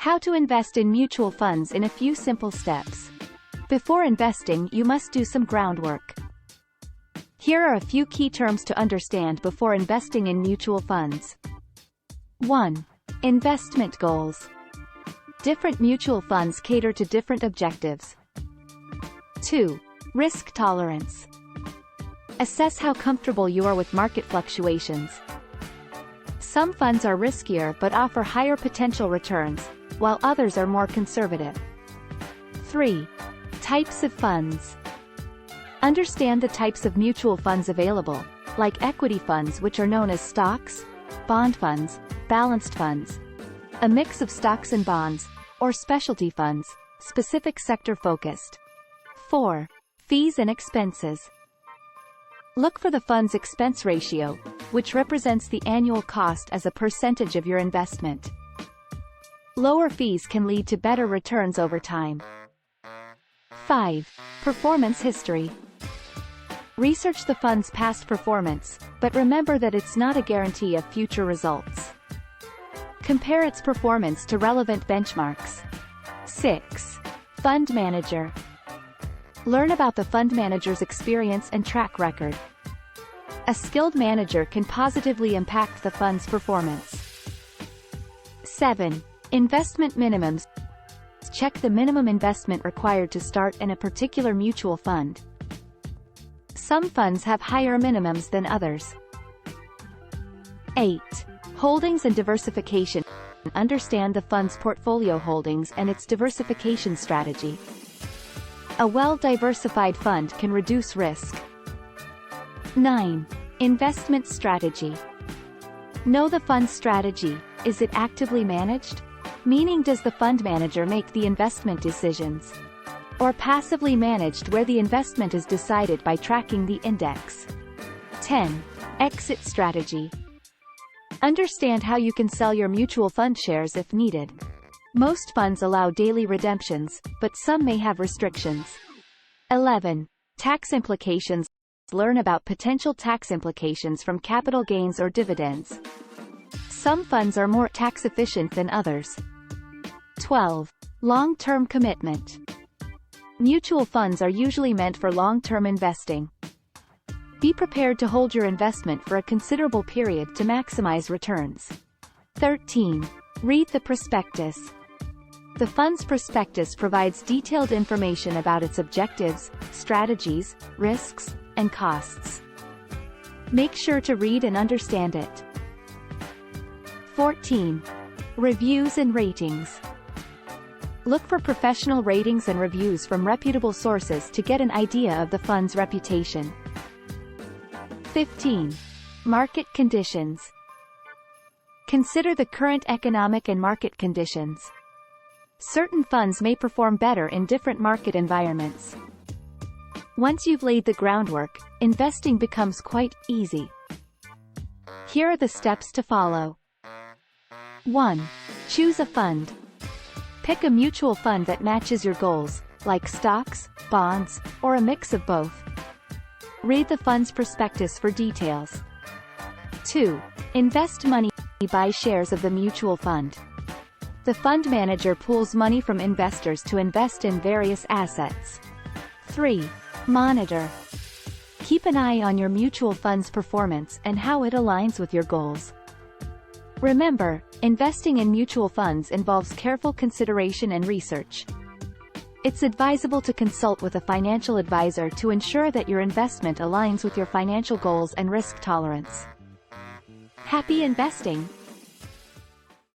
How to invest in mutual funds in a few simple steps. Before investing, you must do some groundwork. Here are a few key terms to understand before investing in mutual funds. 1. Investment goals. Different mutual funds cater to different objectives. 2. Risk tolerance. Assess how comfortable you are with market fluctuations. Some funds are riskier but offer higher potential returns, while others are more conservative. 3. Types of funds. Understand the types of mutual funds available, like equity funds, which are known as stocks, bond funds, balanced funds, a mix of stocks and bonds, or specialty funds, specific sector focused. 4. Fees and expenses. Look for the fund's expense ratio, which represents the annual cost as a percentage of your investment. Lower fees can lead to better returns over time. 5. Performance history. Research the fund's past performance, but remember that it's not a guarantee of future results. Compare its performance to relevant benchmarks. 6. Fund manager. Learn about the fund manager's experience and track record. A skilled manager can positively impact the fund's performance. 7. Investment minimums. Check the minimum investment required to start in a particular mutual fund. Some funds have higher minimums than others. 8. Holdings and diversification. Understand the fund's portfolio holdings and its diversification strategy. A well-diversified fund can reduce risk. 9. Investment strategy. Know the fund's strategy. Is it actively managed? Meaning, does the fund manager make the investment decisions? Or passively managed, where the investment is decided by tracking the index? 10. Exit strategy. Understand how you can sell your mutual fund shares if needed. Most funds allow daily redemptions, but some may have restrictions. 11. Tax implications. Learn about potential tax implications from capital gains or dividends. Some funds are more tax efficient than others. 12. Long-term commitment. Mutual funds are usually meant for long-term investing. Be prepared to hold your investment for a considerable period to maximize returns. 13. Read the prospectus. The fund's prospectus provides detailed information about its objectives, strategies, risks, and costs. Make sure to read and understand it. 14. Reviews and ratings. Look for professional ratings and reviews from reputable sources to get an idea of the fund's reputation. 15. Market conditions. Consider the current economic and market conditions. Certain funds may perform better in different market environments. Once you've laid the groundwork, investing becomes quite easy. Here are the steps to follow. 1. Choose a fund. Pick a mutual fund that matches your goals, like stocks, bonds, or a mix of both. Read the fund's prospectus for details. 2. Invest money. Buy shares of the mutual fund. The fund manager pools money from investors to invest in various assets. 3. Monitor. Keep an eye on your mutual fund's performance and how it aligns with your goals. Remember, investing in mutual funds involves careful consideration and research. It's advisable to consult with a financial advisor to ensure that your investment aligns with your financial goals and risk tolerance. Happy investing!